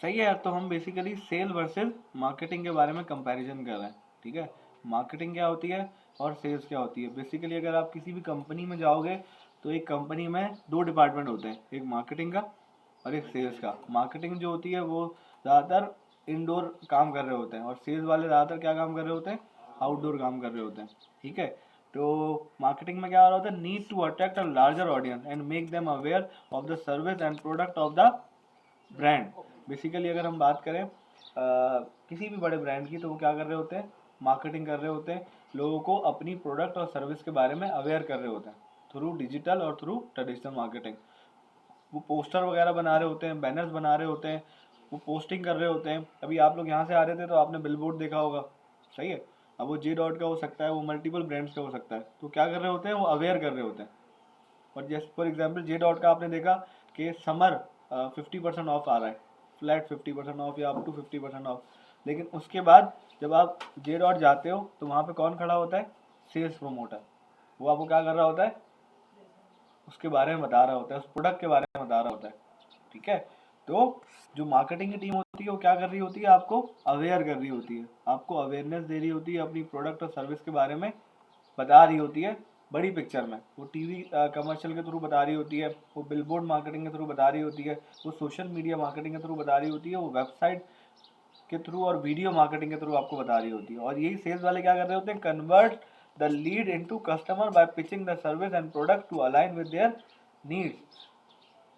सही है यार। तो हम बेसिकली सेल वर्सेस मार्केटिंग के बारे में कंपैरिजन कर रहे हैं, ठीक है। मार्केटिंग क्या होती है और सेल्स क्या होती है। बेसिकली अगर आप किसी भी कंपनी में जाओगे तो एक कंपनी में दो डिपार्टमेंट होते हैं, एक मार्केटिंग का और एक सेल्स का। मार्केटिंग जो होती है वो ज़्यादातर इंडोर काम कर रहे होते हैं और सेल्स वाले ज़्यादातर क्या काम कर रहे होते हैं, आउटडोर काम कर रहे होते हैं, ठीक है। तो मार्केटिंग में क्या हो रहा होता है, need to attract a larger audience and make them aware of the service and product of the brand. Basically अगर हम बात करें किसी भी बड़े ब्रांड की, तो वो क्या कर रहे होते हैं, मार्केटिंग कर रहे होते हैं, लोगों को अपनी प्रोडक्ट और सर्विस के बारे में अवेयर कर रहे होते हैं थ्रू डिजिटल और थ्रू ट्रेडिशनल मार्केटिंग। वो पोस्टर वगैरह बना रहे होते हैं, बैनर्स बना रहे होते हैं, वो पोस्टिंग कर रहे होते हैं। अभी आप लोग यहाँ से आ रहे थे तो आपने बिलबोर्ड देखा होगा, सही है। अब वो जे डॉट का हो सकता है, वो मल्टीपल ब्रांड्स का हो सकता है। तो क्या कर रहे होते हैं, वो अवेयर कर रहे होते हैं। और जैसे फॉर एग्जाम्पल जे डॉट का आपने देखा कि समर 50% ऑफ आ रहा है, फ्लैट 50% ऑफ या अप टू 50% ऑफ। लेकिन उसके बाद जब आप जे डॉट जाते हो तो वहाँ पे कौन खड़ा होता है, सेल्स प्रमोटर। वो आपको क्या कर रहा होता है, उसके बारे में बता रहा होता है, उस प्रोडक्ट के बारे में बता रहा होता है, ठीक है। तो जो मार्केटिंग की टीम होती है वो क्या कर रही होती है, आपको अवेयर कर रही होती है, आपको अवेयरनेस दे रही होती है, अपनी प्रोडक्ट और सर्विस के बारे में बता रही होती है बड़ी पिक्चर में। वो टीवी कमर्शियल के थ्रू बता रही होती है, वो बिलबोर्ड मार्केटिंग के थ्रू बता रही होती है, वो सोशल मीडिया मार्केटिंग के थ्रू बता रही होती है, वो वेबसाइट के थ्रू और वीडियो मार्केटिंग के थ्रू आपको बता रही होती है। और यही सेल्स वाले क्या कर रहे होते हैं, convert the lead into customer by pitching the service and product to align with their needs.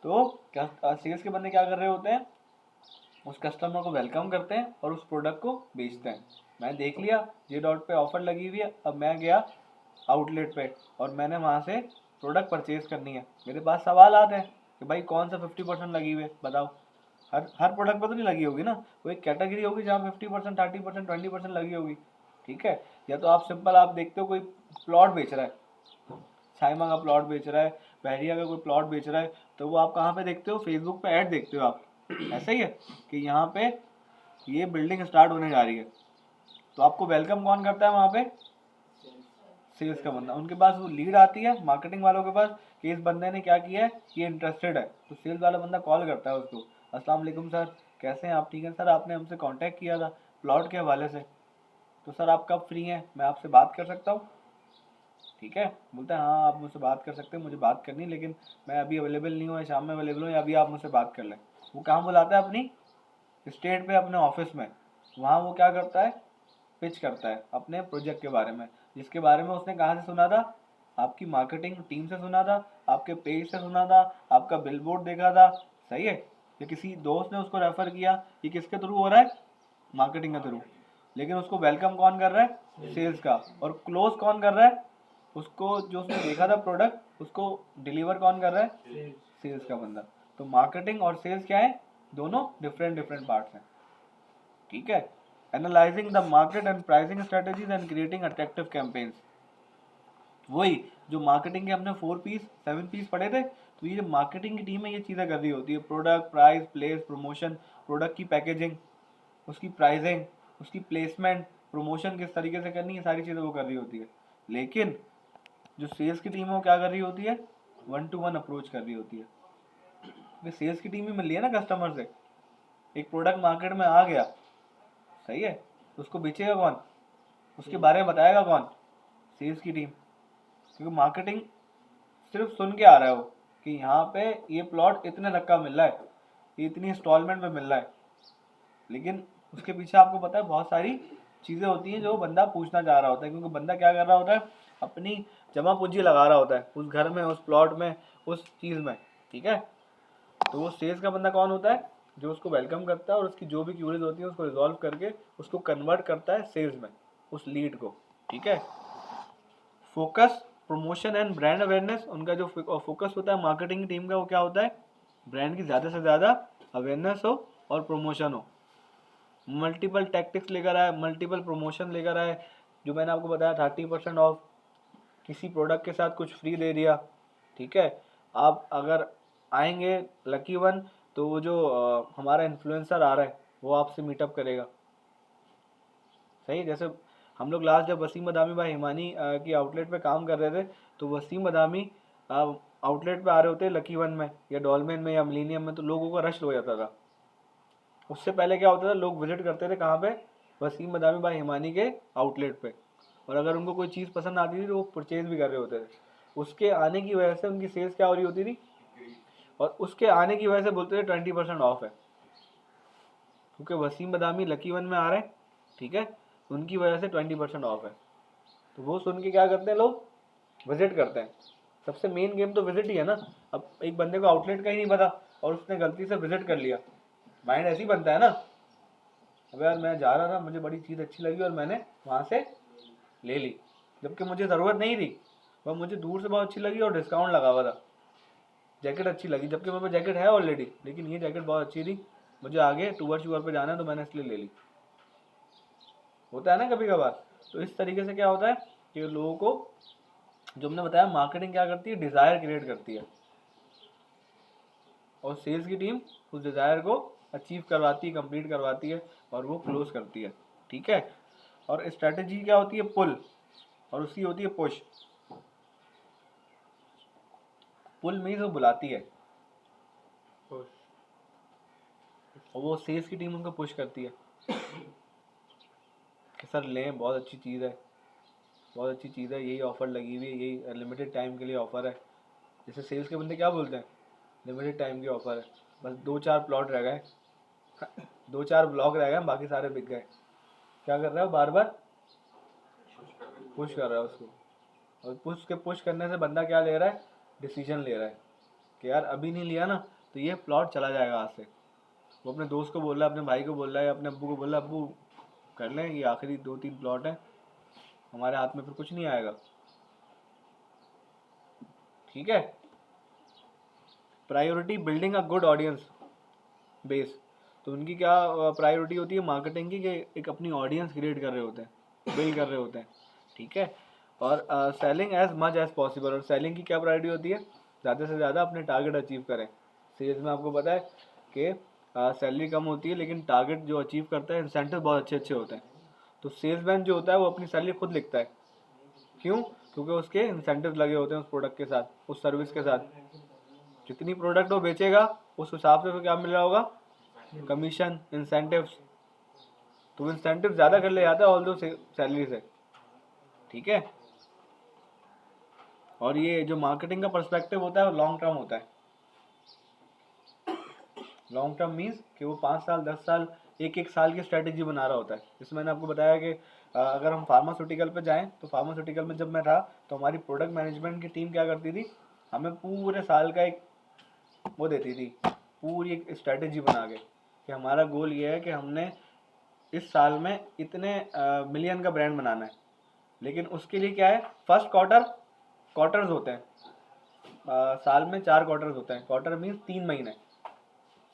तो सेल्स के बंदे क्या कर रहे होते हैं, उस कस्टमर को वेलकम करते हैं और उस प्रोडक्ट को बेचते हैं। मैं देख लिया जे डॉट पे ऑफर लगी हुई है, अब मैं गया आउटलेट पे और मैंने वहाँ से प्रोडक्ट परचेज करनी है। मेरे पास सवाल आते हैं कि भाई कौन सा 50% लगी हुई है बताओ। हर प्रोडक्ट पर तो नहीं लगी होगी ना, वो एक कैटेगरी होगी जहाँ 50%, 30%, 20% लगी होगी, ठीक है। या तो आप सिंपल आप देखते हो कोई प्लॉट बेच रहा है, साइमा का प्लॉट बेच रहा है, बहरिया का कोई प्लॉट बेच रहा है, तो वो आप कहाँ पे देखते हो, फेसबुक पे ऐड देखते हो आप। ऐसा ही है कि यहाँ पे ये बिल्डिंग स्टार्ट होने जा रही है, तो आपको वेलकम कौन करता है वहाँ पे, सेल्स का बंदा। उनके पास वो लीड आती है मार्केटिंग वालों के पास कि इस बंदे ने क्या किया है, ये इंटरेस्टेड है। तो सेल्स वाला बंदा कॉल करता है उसको, अस्सलाम वालेकुम सर, कैसे हैं आप, ठीक है सर, आपने हमसे कांटेक्ट किया था प्लॉट के हवाले से, तो सर आप कब फ्री हैं, मैं आपसे बात कर सकता हूँ, ठीक है। बोलता है हाँ आप मुझसे बात कर सकते हैं, मुझे बात करनी है, लेकिन मैं अभी अवेलेबल नहीं हूँ, या शाम में अवेलेबल हूँ, या अभी आप मुझसे बात कर लें। वो कहाँ बुलाता है, अपनी स्टेट पे, अपने ऑफिस में। वहाँ वो क्या करता है, पिच करता है अपने प्रोजेक्ट के बारे में, जिसके बारे में उसने कहाँ से सुना था, आपकी मार्केटिंग टीम से सुना था, आपके पेज से सुना था, आपका बिलबोर्ड देखा था, सही है, या किसी दोस्त ने उसको रेफर किया। ये किसके थ्रू हो रहा है, मार्केटिंग के थ्रू। लेकिन उसको वेलकम कौन कर रहा है, सेल्स का। और क्लोज कौन कर रहा है, उसको जो उसने देखा था प्रोडक्ट उसको डिलीवर कौन कर रहा है, सेल्स का बंदा। तो मार्केटिंग और सेल्स क्या है, दोनों डिफरेंट डिफरेंट पार्ट्स हैं, ठीक है। Analysing the market and pricing strategies and creating attractive campaigns. वही जो मार्केटिंग के हमने 4 पीस 7 पीस पढ़े थे, तो ये जो मार्केटिंग की टीम है ये चीज़ें कर रही होती है, product, price, place, promotion, product की पैकेजिंग, उसकी प्राइसिंग, उसकी प्लेसमेंट, प्रमोशन किस तरीके से करनी है, सारी चीज़ें वो कर रही होती है। लेकिन जो सेल्स की टीम है वो क्या कर रही होती है, 1 to 1 अप्रोच कर रही होती है। सेल्स की टीम ही मिल रही है ना कस्टमर से। एक प्रोडक्ट मार्केट में आ गया, सही है, तो उसको बेचेगा कौन, उसके बारे में बताएगा कौन, सेल्स की टीम। क्योंकि मार्केटिंग सिर्फ सुन के आ रहा है वो कि यहाँ पे ये प्लॉट इतने तक का मिल रहा है, ये इतनी इंस्टॉलमेंट में मिल रहा है, लेकिन उसके पीछे आपको पता है बहुत सारी चीज़ें होती हैं जो बंदा पूछना चाह रहा होता है। क्योंकि बंदा क्या कर रहा होता है, अपनी जमा पूंजी लगा रहा होता है उस घर में, उस प्लॉट में, उस चीज़ में, ठीक है। तो वो सेल्स का बंदा कौन होता है, जो उसको वेलकम करता है और उसकी जो भी क्यूरीज होती है उसको रिजॉल्व करके उसको कन्वर्ट करता है सेल्स में, उस लीड को, ठीक है। Focus, promotion and brand awareness, उनका जो फोकस होता है मार्केटिंग टीम का, वो क्या होता है, ब्रांड की ज़्यादा से ज़्यादा अवेयरनेस हो और प्रमोशन हो। मल्टीपल टैक्टिक्स लेकर आए, मल्टीपल प्रमोशन लेकर आए। जो मैंने आपको बताया 30% ऑफ, किसी प्रोडक्ट के साथ कुछ फ्री दे दिया, ठीक है। आप अगर आएंगे लकी वन, तो वो जो हमारा इन्फ्लुएंसर आ रहा है वो आपसे मीटअप करेगा, सही। जैसे हम लोग लास्ट जब वसीम बदामी भाई हिमानी की आउटलेट पे काम कर रहे थे, तो वसीम बदामी आउटलेट पे आ रहे होते लकी वन में या डॉलमेन में या मिलीनियम में, तो लोगों का रश हो जाता था। उससे पहले क्या होता था, लोग विजिट करते थे कहाँ पे, वसीम मदामी भाई हिमानी के आउटलेट पे, और अगर उनको कोई चीज़ पसंद आती थी तो वो परचेज भी कर रहे होते थे। उसके आने की वजह से उनकी सेल्स क्या हो रही होती थी, और उसके आने की वजह से बोलते थे 20% ऑफ है, क्योंकि वसीम बदामी लकी वन में आ रहे हैं, ठीक है, उनकी वजह से 20% ऑफ है। तो वो सुन के क्या करते हैं लोग, विजिट करते हैं। सबसे मेन गेम तो विजिट ही है ना। अब एक बंदे को आउटलेट का ही नहीं पता और उसने गलती से विजिट कर लिया, माइंड ऐसे ही बनता है ना, अब यार मैं जा रहा था, मुझे बड़ी चीज़ अच्छी लगी और मैंने वहाँ से ले ली, जबकि मुझे ज़रूरत नहीं थी, वह मुझे दूर से बहुत अच्छी लगी और डिस्काउंट लगा हुआ था। जैकेट अच्छी लगी, जबकि मेरे पास जैकेट है ऑलरेडी, लेकिन ये जैकेट बहुत अच्छी थी, मुझे आगे टूर शूर पे जाना है तो मैंने इसलिए ले ली। होता है ना कभी कभार। तो इस तरीके से क्या होता है कि लोगों को, जो हमने बताया, मार्केटिंग क्या करती है, डिज़ायर क्रिएट करती है, और सेल्स की टीम उस डिज़ायर को अचीव करवाती है, कंप्लीट करवाती है, और वो क्लोज करती है, ठीक है। और स्ट्रेटेजी क्या होती है, पुल, और उसकी होती है पुश। पुल मीन्स वो बुलाती है, और वो सेल्स की टीम उनको पुश करती है कि सर लें, बहुत अच्छी चीज़ है, बहुत अच्छी चीज़ है, यही ऑफ़र लगी हुई है, यही लिमिटेड टाइम के लिए ऑफ़र है। जैसे सेल्स के बंदे क्या बोलते हैं, लिमिटेड टाइम की ऑफ़र है, बस 2-4 प्लॉट रह गए, 2-4 ब्लॉक रह गए, बाकी सारे बिक गए। क्या कर रहा है, बार बार पुश कर रहा है उसको, और पुश करने से बंदा क्या ले रहा है, डिसीजन ले रहा है कि यार अभी नहीं लिया ना तो ये प्लॉट चला जाएगा हाथ से। वो अपने दोस्त को बोल रहा है, अपने भाई को बोल रहा है, अपने अब्बू को बोल रहा है, अब्बू कर लें, ये आखिरी 2-3 प्लॉट हैं, हमारे हाथ में फिर कुछ नहीं आएगा, ठीक है। Priority, building a good audience base. तो उनकी क्या प्रायोरिटी होती है मार्केटिंग की, कि एक अपनी ऑडियंस क्रिएट कर रहे होते हैं, बिल्ड कर रहे होते हैं, ठीक है। और selling as much as possible, और सेलिंग की क्या प्रायोरिटी होती है, ज़्यादा से ज़्यादा अपने टारगेट अचीव करें। सेल्स में आपको पता है कि सैलरी कम होती है, लेकिन टारगेट जो अचीव करता है, इंसेंटिव बहुत अच्छे अच्छे होते हैं। तो सेल्समैन जो होता है वो अपनी सैलरी खुद लिखता है, क्यों, क्योंकि उसके इंसेंटिव लगे होते हैं उस प्रोडक्ट के साथ, उस सर्विस के साथ। जितनी प्रोडक्ट वो बेचेगा उस हिसाब से उसको क्या मिल रहा होगा, कमीशन, इंसेंटिव्स। तो इंसेंटिव ज़्यादा कर ले जाता है ऑल दो सैलरी से, ठीक है। और ये जो मार्केटिंग का पर्सपेक्टिव होता है वो लॉन्ग टर्म होता है। लॉन्ग टर्म मीन्स कि वो 5 साल 10 साल, एक एक साल की स्ट्रेटेजी बना रहा होता है। जैसे मैंने आपको बताया कि अगर हम फार्मास्यूटिकल पे जाएं, तो फार्मास्यूटिकल में जब मैं था तो हमारी प्रोडक्ट मैनेजमेंट की टीम क्या करती थी, हमें पूरे साल का एक वो देती थी, पूरी एक स्ट्रेटेजी बना के, कि हमारा गोल ये है कि हमने इस साल में इतने मिलियन का ब्रांड बनाना है। लेकिन उसके लिए क्या है, फर्स्ट क्वार्टर्स होते हैं, साल में 4 क्वार्टर्स होते हैं, क्वार्टर मीन्स 3 महीने,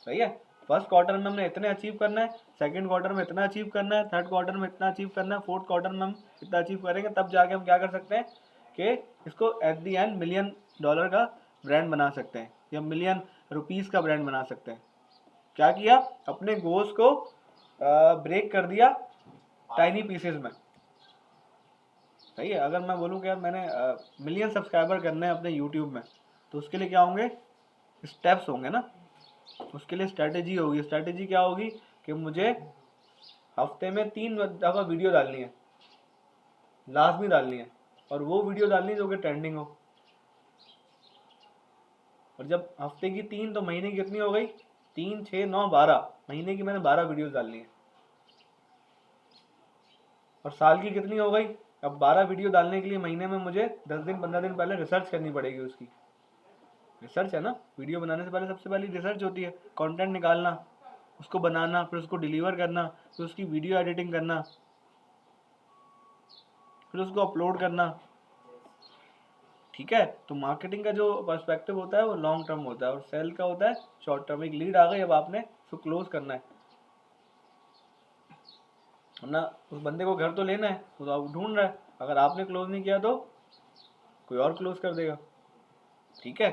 सही है। फर्स्ट क्वार्टर में हमने इतने अचीव करना है, सेकंड क्वार्टर में इतना अचीव करना है, थर्ड क्वार्टर में इतना अचीव करना है, फोर्थ क्वार्टर में हम इतना अचीव करेंगे, तब जाके हम क्या कर सकते हैं कि इसको एट दी एंड $1 मिलियन का ब्रांड बना सकते हैं, या ₹1 मिलियन का ब्रांड बना सकते हैं। क्या किया, अपने गोल्स को ब्रेक कर दिया टाइनी पीसेस में, सही है। अगर मैं बोलूँ कि यार मैंने मिलियन सब्सक्राइबर करने हैं अपने यूट्यूब में, तो उसके लिए क्या होंगे, स्टेप्स होंगे ना, उसके लिए स्ट्रैटेजी होगी। स्ट्रैटेजी क्या होगी कि मुझे हफ्ते में 3 दफ़ा वीडियो डालनी है, लाजमी डालनी है, और वो वीडियो डालनी है जो कि ट्रेंडिंग हो। और जब हफ्ते की 3, तो महीने की कितनी हो गई, 3 6 9 12, महीने की मैंने 12 वीडियोस डालनी है, और साल की कितनी हो गई। अब 12 वीडियो डालने के लिए महीने में मुझे 10 दिन 15 दिन पहले रिसर्च करनी पड़ेगी, उसकी रिसर्च है ना। वीडियो बनाने से पहले सबसे पहले रिसर्च होती है, कंटेंट निकालना, उसको बनाना, फिर उसको डिलीवर करना, फिर उसकी वीडियो एडिटिंग करना, फिर उसको अपलोड करना, ठीक है। तो मार्केटिंग का जो पर्सपेक्टिव होता है वो लॉन्ग टर्म होता है, और सेल का होता है शॉर्ट टर्म। एक लीड आ गई, अब आपने उसको क्लोज करना है, वरना उस बंदे को घर तो लेना है, तो आप ढूंढ रहा है, अगर आपने क्लोज नहीं किया तो कोई और क्लोज कर देगा, ठीक है।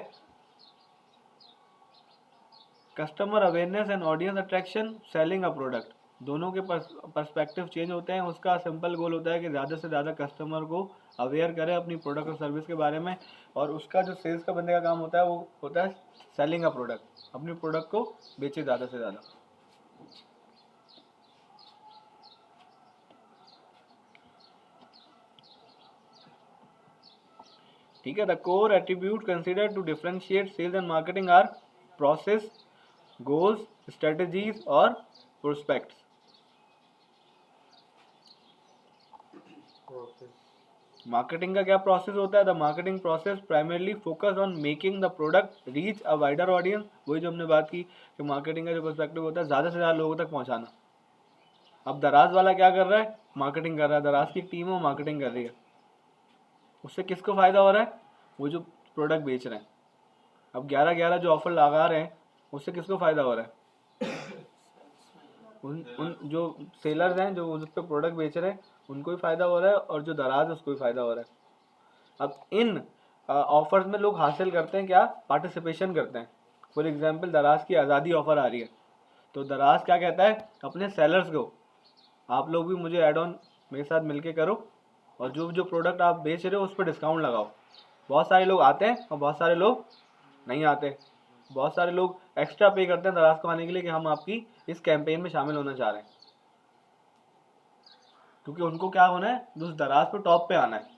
Customer awareness and audience attraction, selling a product, दोनों के पर्सपेक्टिव चेंज होते हैं। उसका सिंपल गोल होता है कि ज़्यादा से ज़्यादा कस्टमर को अवेयर करे अपनी प्रोडक्ट और सर्विस के बारे में, और उसका जो सेल्स का बंदे का काम होता है वो होता है सेलिंग अ प्रोडक्ट, अपनी प्रोडक्ट को बेचे ज़्यादा से ज़्यादा। ठीक है, the core attribute consider to differentiate sales and marketing are process, goals, strategies और प्रोस्पेक्ट्स। मार्केटिंग का क्या प्रोसेस होता है? The marketing process primarily focus on making the product reach a wider audience. वही जो हमने बात की कि मार्केटिंग का जो पर्सपेक्टिव होता है ज़्यादा से ज़्यादा लोगों तक पहुंचाना। अब दराज वाला क्या कर रहा है? मार्केटिंग कर रहा है। दराज की टीम है, वो मार्केटिंग कर रही है। उससे किसको फ़ायदा हो रहा है? वो जो प्रोडक्ट बेच रहे हैं। अब 11-11 जो ऑफर लगा रहे हैं, उससे किसको फ़ायदा हो रहा है? उन जो सेलर्स हैं, जो उस पर प्रोडक्ट बेच रहे हैं, उनको भी फ़ायदा हो रहा है, और जो दराज है उसको भी फ़ायदा हो रहा है। अब इन ऑफर्स में लोग हासिल करते हैं क्या? पार्टिसिपेशन करते हैं। फॉर एग्जांपल, दराज की आज़ादी ऑफर आ रही है, तो दराज क्या कहता है अपने सेलर्स को, आप लोग भी मुझे ऐड ऑन मेरे साथ मिलके करो, और जो जो प्रोडक्ट आप बेच रहे हो उस पर डिस्काउंट लगाओ। बहुत सारे लोग आते हैं और बहुत सारे लोग नहीं आते। बहुत सारे लोग एक्स्ट्रा पे करते हैं दराज को आने के लिए कि हम आपकी इस कैंपेन में शामिल होना चाह रहे हैं, क्योंकि उनको क्या होना है? उस दराज पे टॉप पे आना है।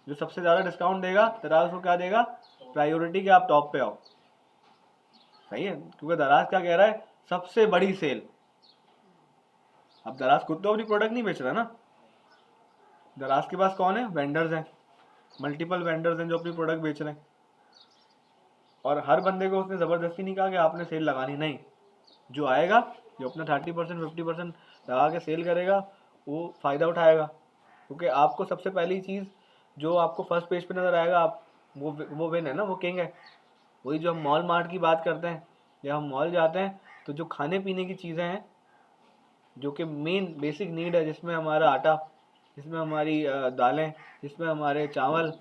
जो सबसे ज़्यादा डिस्काउंट देगा दराज को क्या देगा? प्रायोरिटी, के आप टॉप पे आओ। सही है, क्योंकि दराज क्या कह रहा है? सबसे बड़ी सेल। अब दराज खुद तो अपनी प्रोडक्ट नहीं बेच रहा ना। दराज के पास कौन है? वेंडर्स हैं, मल्टीपल वेंडर्स हैं जो अपनी प्रोडक्ट बेच रहे हैं। और हर बंदे को उसने ज़बरदस्ती नहीं कहा कि आपने सेल लगानी, नहीं। जो आएगा, जो अपना 30% 50% लगा के सेल करेगा, वो फ़ायदा उठाएगा। क्योंकि आपको सबसे पहली चीज़ जो आपको फर्स्ट पेज पे नज़र आएगा, आप वो विन है ना, वो किंग है। वही जो हम मॉल मार्ट की बात करते हैं, या हम मॉल जाते हैं, तो जो खाने पीने की चीज़ें हैं, जो कि मेन बेसिक नीड है, जिसमें हमारा आटा, जिसमें हमारी दालें, जिसमें हमारे चावल,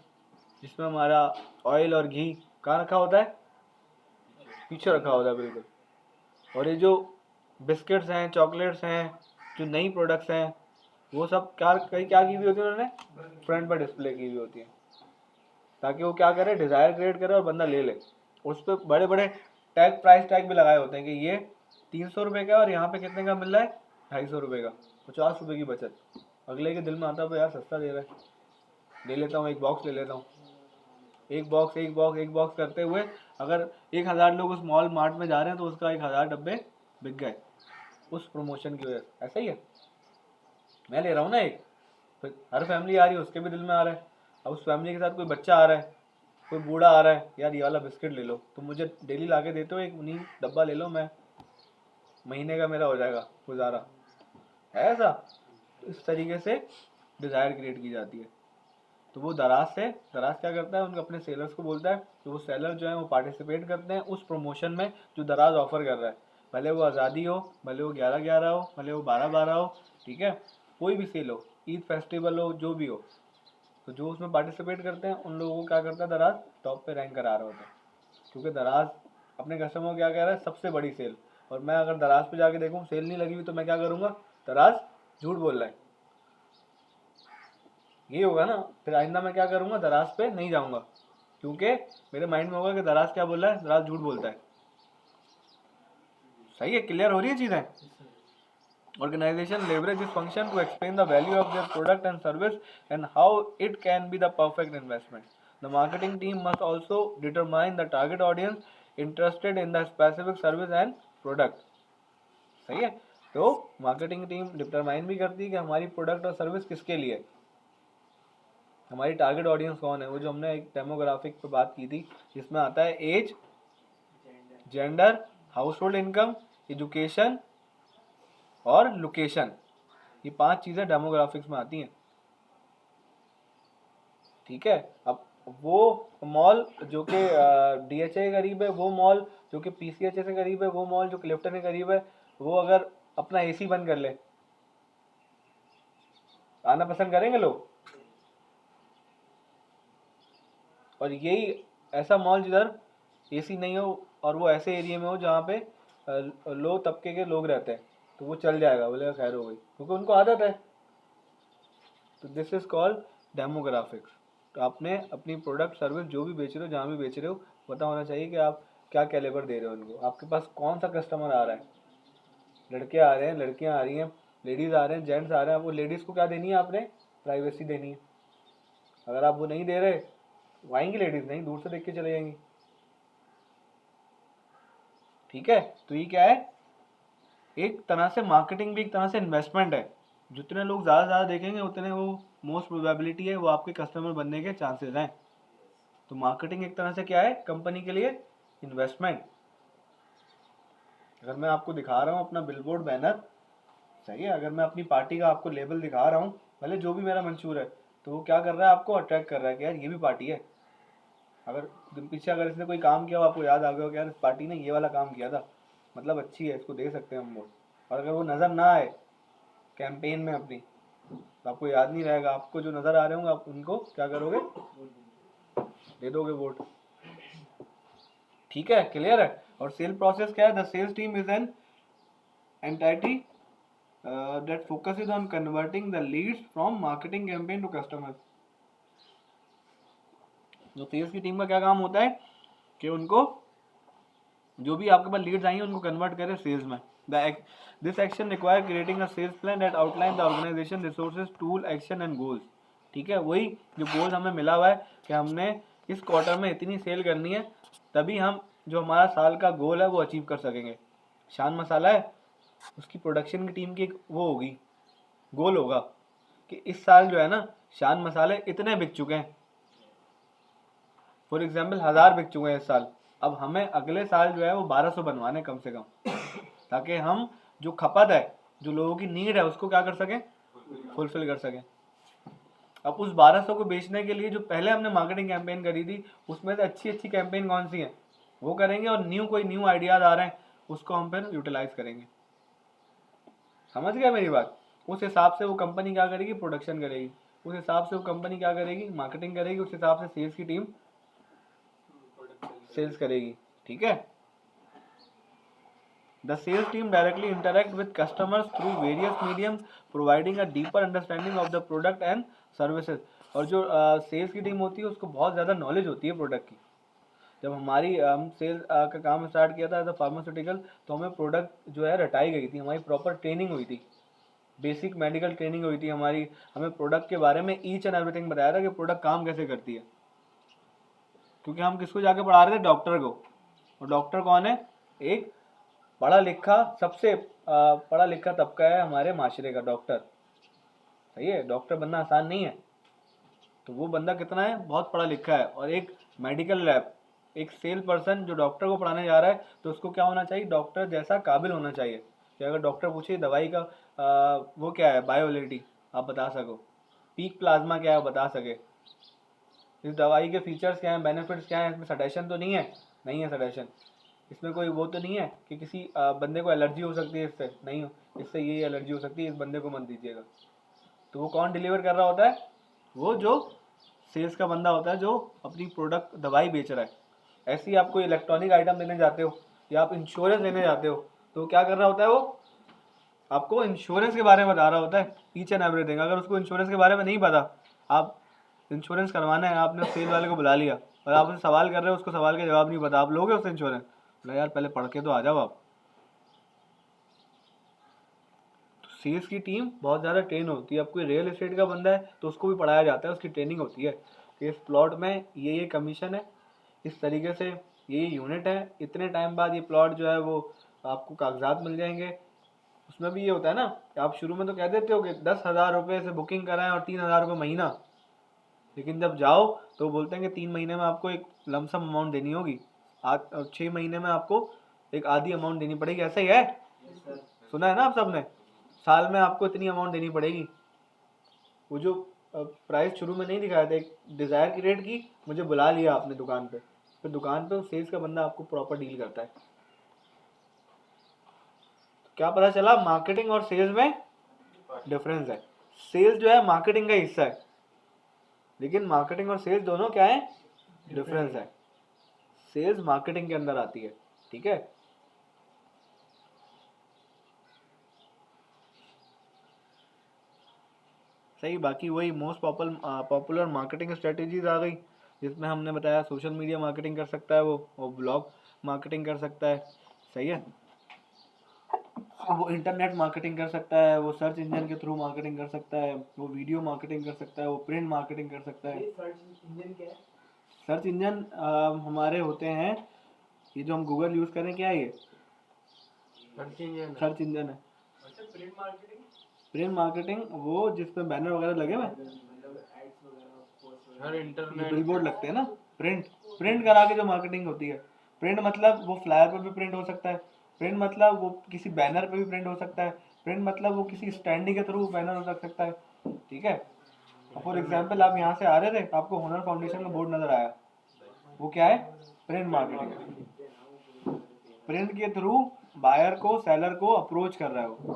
जिसमें हमारा ऑयल और घी, कहाँ रखा होता है? पीछे रखा होता है, बिल्कुल। और ये जो बिस्किट्स हैं, चॉकलेट्स हैं, जो नई प्रोडक्ट्स हैं, वो सब क्या की हुई होती है उन्होंने? फ्रंट पर डिस्प्ले की हुई होती है, ताकि वो क्या करे? डिज़ायर क्रिएट करे और बंदा ले ले। उस पर बड़े बड़े टैग, प्राइस टैग भी लगाए होते हैं कि ये 300 रुपये का, और यहाँ पे कितने का मिल रहा है? 250 रुपये का। 50 रुपये की बचत। अगले के दिल में आता है यार सस्ता दे रहा है, ले लेता हूँ, एक बॉक्स ले लेता हूँ। एक बॉक्स एक बॉक्स एक बॉक्स करते हुए अगर 1000 लोग उस मॉल मार्ट में जा रहे हैं, तो उसका 1000 डब्बे बिक गए उस प्रमोशन की वजह से। ऐसा ही है, मैं ले रहा हूँ ना एक, फिर हर फैमिली आ रही है, उसके भी दिल में आ रहा है। अब उस फैमिली के साथ कोई बच्चा आ रहा है, कोई बूढ़ा आ रहा है, यार ये वाला बिस्किट ले लो, तो मुझे डेली ला के देते हो एक, नहीं डब्बा ले लो, मैं महीने का मेरा हो जाएगा गुजारा, है ऐसा? तो इस तरीके से डिज़ायर क्रिएट की जाती है। तो वो दराज क्या करता है? उनके अपने सेलर्स को बोलता है, तो वो सेलर जो है वो पार्टिसिपेट करते हैं उस प्रमोशन में जो दराज ऑफर कर रहा है। भले वो आज़ादी हो, भले वो 11-11 हो, भले वो 12-12 हो, ठीक है, कोई भी सेल हो, ईद फेस्टिवल हो, जो भी हो, तो जो उसमें पार्टिसिपेट करते हैं उन लोगों को क्या करता है? दराज टॉप पे रैंक करा रहा होता है, क्योंकि दराज अपने कस्टमर को क्या कह रहा है? सबसे बड़ी सेल। और मैं अगर दराज पे जाके देखूँ सेल नहीं लगी हुई, तो मैं क्या करूँगा? दराज झूठ बोल रहा है, ये होगा ना। फिर आइंदा मैं क्या करूँगा? दराज पे नहीं जाऊँगा, क्योंकि मेरे माइंड में होगा कि दराज क्या बोल रहा है? दराज झूठ बोलता है। सही है, क्लियर हो रही है चीज़ें? Organization leverage this function to explain the value of their product and service and how it can be the perfect investment. The marketing team must also determine the target audience interested in the specific service and product. सही है, तो marketing team determine भी करती है कि हमारी product और service किसके लिए है, हमारी टारगेट ऑडियंस कौन है। वो जो हमने एक डेमोग्राफिक पे बात की थी, जिसमें आता है age, gender, household income, education और लोकेशन। ये 5 चीज़ें डेमोग्राफिक्स में आती हैं, ठीक है। अब वो मॉल जो कि डीएचए के करीब है, वो मॉल जो कि पीसीएचए से करीब है, वो मॉल जो क्लिफ्टन के करीब है, वो अगर अपना एसी बंद कर ले, आना पसंद करेंगे लोग? और यही ऐसा मॉल जिधर एसी नहीं हो, और वो ऐसे एरिया में हो जहाँ पे लो तबके के लोग रहते हैं, तो वो चल जाएगा, बोलेगा खैर हो गई, क्योंकि उनको आदत है। तो दिस इज कॉल्ड डेमोग्राफिक्स। तो आपने अपनी प्रोडक्ट सर्विस जो भी बेच रहे हो, जहाँ भी बेच रहे हो, पता होना चाहिए कि आप क्या कैलिबर दे रहे हो उनको, आपके पास कौन सा कस्टमर आ रहा है। लड़के आ रहे हैं, लड़कियाँ आ रही हैं, लेडीज़ आ रहे हैं, जेंट्स आ रहे हैं, वो लेडीज़ को क्या देनी है आपने? प्राइवेसी देनी है। अगर आप वो नहीं दे रहे, वो आएंगी लेडीज नहीं, दूर से देख के चले जाएंगी। ठीक है, तो ये क्या है, एक तरह से मार्केटिंग भी एक तरह से इन्वेस्टमेंट है। जितने लोग ज़्यादा ज़्यादा देखेंगे उतने वो मोस्ट प्रोबेबिलिटी है वो आपके कस्टमर बनने के चांसेस हैं। तो मार्केटिंग एक तरह से क्या है कंपनी के लिए, इन्वेस्टमेंट। अगर मैं आपको दिखा रहा हूँ अपना बिलबोर्ड बैनर, सही है, अगर मैं अपनी पार्टी का आपको लेबल दिखा रहा हूँ, भले जो भी मेरा मंशूर है, तो वो क्या कर रहा है, आपको अट्रैक्ट कर रहा है कि यार ये भी पार्टी है। अगर दिन पीछे अगर इसने कोई काम किया हो, आपको याद आ गया हो कि यार इस पार्टी ने ये वाला काम किया था, मतलब अच्छी है, इसको दे सकते हैं हम वोट। और अगर वो नज़र ना आए कैंपेन में अपनी, तो आपको याद नहीं रहेगा, आपको जो नज़र आ रहे होंगे आप उनको क्या करोगे, दे दोगे वोट। ठीक है, क्लियर है। और सेल प्रोसेस क्या है, the sales team is an entity that focuses on converting the leads from marketing campaign to customers। जो सेल्स की टीम का क्या काम होता है कि उनको जो भी आपके पास लीड्स आई हैं उनको कन्वर्ट करें सेल्स में। This action require creating a sales plan that outline the organisation resources tool action and goals. ठीक है, वही जो गोल्स हमें मिला हुआ है कि हमने इस क्वार्टर में इतनी सेल करनी है, तभी हम जो हमारा साल का गोल है वो अचीव कर सकेंगे। शान मसाला है, उसकी प्रोडक्शन की टीम की एक वो होगी, गोल होगा कि इस साल जो है ना शान मसाले इतने बिक चुके हैं, फॉर एग्जाम्पल 1000 बिक चुके हैं इस साल, अब हमें अगले साल जो है वो 1200 बनवाने कम से कम, ताकि हम जो खपत है, जो लोगों की नीड है उसको क्या कर सकें, फुलफिल कर सकें। अब उस 1200 को बेचने के लिए जो पहले हमने मार्केटिंग कैंपेन करी थी, उसमें से अच्छी अच्छी कैंपेन कौन सी है वो करेंगे, और कोई न्यू आइडियाज आ रहे हैं उसको हम फिर यूटिलाइज करेंगे। समझ गया मेरी बात। उस हिसाब से वो कंपनी क्या करेगी, प्रोडक्शन करेगी, उस हिसाब से वो कंपनी क्या करेगी, मार्केटिंग करेगी, उस हिसाब से सेल्स की टीम सेल्स करेगी। ठीक है, the sales team directly interact with customers through various medium, providing a deeper understanding of the product and services. और जो सेल्स की टीम होती है उसको बहुत ज़्यादा नॉलेज होती है प्रोडक्ट की। जब हम सेल्स का काम स्टार्ट किया था एज अ फार्मास्यूटिकल, तो हमें प्रोडक्ट जो है रटाई गई थी, हमारी प्रॉपर ट्रेनिंग हुई थी, बेसिक मेडिकल ट्रेनिंग हुई थी हमारी, हमें प्रोडक्ट के बारे में ईच एंड एवरीथिंग बताया था कि प्रोडक्ट काम कैसे करती है। क्योंकि हम किसको जाके पढ़ा रहे थे, डॉक्टर को। और डॉक्टर कौन है, एक पढ़ा लिखा, सबसे पढ़ा लिखा तबका है हमारे माशरे का, डॉक्टर। सही है, डॉक्टर बनना आसान नहीं है। तो वो बंदा कितना है, बहुत पढ़ा लिखा है। और एक मेडिकल लैब, एक सेल पर्सन जो डॉक्टर को पढ़ाने जा रहा है, तो उसको क्या होना चाहिए, डॉक्टर जैसा काबिल होना चाहिए कि अगर डॉक्टर पूछे दवाई का वो क्या है, बायोलिटी आप बता सको, पीक प्लाज्मा क्या है बता सके, इस दवाई के फीचर्स क्या हैं, बेनिफिट्स क्या हैं, इसमें सडेशन तो नहीं है, नहीं है सडेशन, इसमें कोई वो तो नहीं है कि किसी बंदे को एलर्जी हो सकती है इससे, नहीं हो, इससे ये एलर्जी हो सकती है, इस बंदे को मत दीजिएगा। तो वो कौन डिलीवर कर रहा होता है, वो जो सेल्स का बंदा होता है जो अपनी प्रोडक्ट दवाई बेच रहा है। ऐसे ही आप कोई इलेक्ट्रॉनिक आइटम लेने जाते हो या आप इंश्योरेंस लेने जाते हो, तो क्या कर रहा होता है, वो आपको इंश्योरेंस के बारे में बता रहा होता है, ईच एंड एवरीथिंग। अगर उसको इंश्योरेंस के बारे में नहीं पता, आप इंश्योरेंस करवाना है, आपने सेल वाले को बुला लिया और आप उससे सवाल कर रहे हो, उसको सवाल का जवाब नहीं पता, आप लोगे उससे इंश्योरेंस, बोला यार पहले पढ़ के तो आ जाओ आप। तो सेल्स की टीम बहुत ज़्यादा ट्रेन होती है। अब कोई रियल एस्टेट का बंदा है तो उसको भी पढ़ाया जाता है, उसकी ट्रेनिंग होती है कि इस प्लॉट में ये कमीशन है, इस तरीके से ये यूनिट है, इतने टाइम बाद ये प्लॉट जो है वो आपको कागजात मिल जाएंगे। उसमें भी ये होता है ना कि आप शुरू में तो कह देते हो कि 10,000 रुपये से बुकिंग कराएं और 3,000 रुपये महीना, लेकिन जब जाओ तो बोलते हैं कि 3 महीने में आपको एक लमसम अमाउंट देनी होगी, 6 महीने में आपको एक आधी अमाउंट देनी पड़ेगी। ऐसा ही है, सुना है ना आप सबने, साल में आपको इतनी अमाउंट देनी पड़ेगी। वो जो प्राइस शुरू में नहीं दिखाया था, एक डिज़ायर की रेट की, मुझे बुला लिया आपने दुकान पे, फिर दुकान पे सेल्स का बंदा आपको प्रॉपर डील करता है। तो क्या पता चला, मार्केटिंग और सेल्स में डिफरेंस है। सेल्स जो है मार्केटिंग का हिस्सा है, लेकिन मार्केटिंग और सेल्स दोनों क्या है, डिफरेंस है। सेल्स मार्केटिंग के अंदर आती है। ठीक है, सही। बाकी वही मोस्ट पॉपुलर मार्केटिंग स्ट्रेटेजीज आ गई, जिसमें हमने बताया सोशल मीडिया मार्केटिंग कर सकता है वो ब्लॉग मार्केटिंग कर सकता है, सही है, वो इंटरनेट मार्केटिंग कर सकता है, वो सर्च इंजन के थ्रू मार्केटिंग कर सकता है, वो वीडियो मार्केटिंग कर सकता है, वो प्रिंट मार्केटिंग कर सकता है। सर्च इंजन क्या है? सर्च इंजन हमारे होते हैं, ये जो हम गूगल यूज करें, क्या है ये? सर्च इंजन है। प्रिंट मार्केटिंग वो जिसमें बैनर वगैरह लगे हुए, हर इंटरनेट बिलबोर्ड लगते हैं ना, प्रिंट प्रिंट करा के जो मार्केटिंग होती है। प्रिंट मतलब वो फ्लायर पे भी प्रिंट हो सकता है, प्रिंट मतलब वो किसी बैनर पे भी प्रिंट हो सकता है, प्रिंट मतलब वो किसी स्टैंडी के थ्रू बैनर हो सकता है, ठीक है। फॉर एग्जाम्पल आप यहाँ से आ रहे थे, आपको होनर फाउंडेशन का बोर्ड नजर आया, वो क्या है? Print marketing. प्रिंट के थ्रू बायर को, सेलर को अप्रोच कर रहा है वो,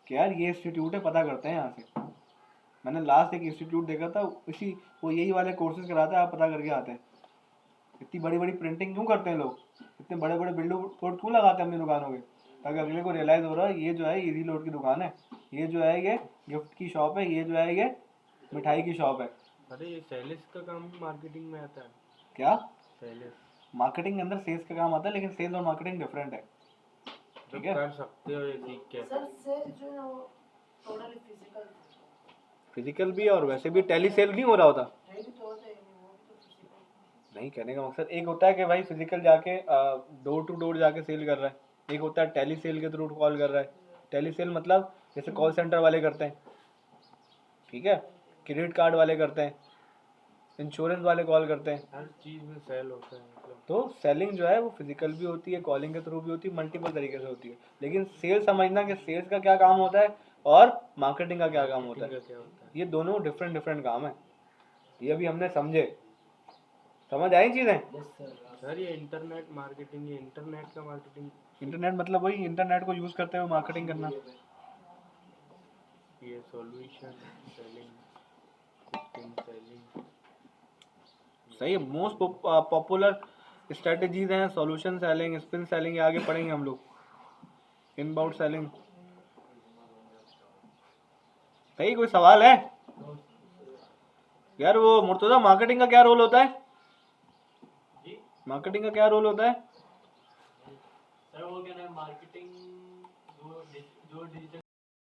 कि यार ये इंस्टीट्यूट है, पता करते हैं यहाँ से। मैंने लास्ट एक इंस्टीट्यूट देखा था, इसी वो यही वाले कोर्सेज कराता है, आप पता करके आते हैं। इतनी बड़ी बड़ी प्रिंटिंग क्यों करते हैं लोग, इतने बड़े बड़े बिल्डिंग बोर्ड क्यों लगाते हैं अपनी दुकानों के, ताकि अगले को रियलाइज हो रहा है ये जो है इजी लोड की दुकान है, ये जो है ये गिफ्ट की शॉप है, ये जो है ये मिठाई की शॉप है। अरे ये सेल्स का काम भी मार्केटिंग में आता है। क्या? सेल्स मार्केटिंग के अंदर सेल्स का काम आता है, लेकिन सेल्स और मार्केटिंग डिफरेंट है, ठीक है। कर सकते हो ये सीख के। सर सेल जो है वो टोटली फिजिकल फिजिकल भी और वैसे भी टेली सेल नहीं हो रहा होता। है, भी तो होता है वो भी तो फिजिकल। नहीं, कहने का मकसद एक होता है कि भाई फिजिकल जाके डोर टू डोर जाके सेल कर रहा है, एक होता है टेली सेल के थ्रू कॉल कर रहा है। टेली सेल मतलब जैसे कॉल सेंटर वाले करते हैं, ठीक है, क्रेडिट कार्ड वाले करते हैं, इंश्योरेंस वाले कॉल करते हैं। हर चीज में सेल होता है मतलब। तो सेलिंग जो है वो फिजिकल भी होती है, कॉलिंग के थ्रू भी होती है, मल्टीपल तरीके से होती है। लेकिन सेल समझना कि सेल्स का क्या काम होता है और मार्केटिंग का क्या काम होता है, क्या होता है? ये दोनों डिफरेंट डिफरेंट काम है। ये अभी हमने समझे, समझ आई चीजें। Yes sir. सर ये इंटरनेट मार्केटिंग, ये इंटरनेट का मार्केटिंग, इंटरनेट मतलब वही इंटरनेट को यूज करते हुए मार्केटिंग करना। ये सॉल्यूशन सेलिंग, स्पिन सेलिंग। सही है, मोस्ट पॉपुलर स्ट्रेटेजीज हैं सॉल्यूशन सेलिंग, स्पिन सेलिंग, आगे पढ़ेंगे हम लोग, इनबाउंड सेलिंग। सही, कोई सवाल है यार? वो मुर्तजा, मार्केटिंग का क्या रोल होता है? मार्केटिंग का क्या रोल होता है? सर वो क्या ना मार्केटिंग जो डिजिटल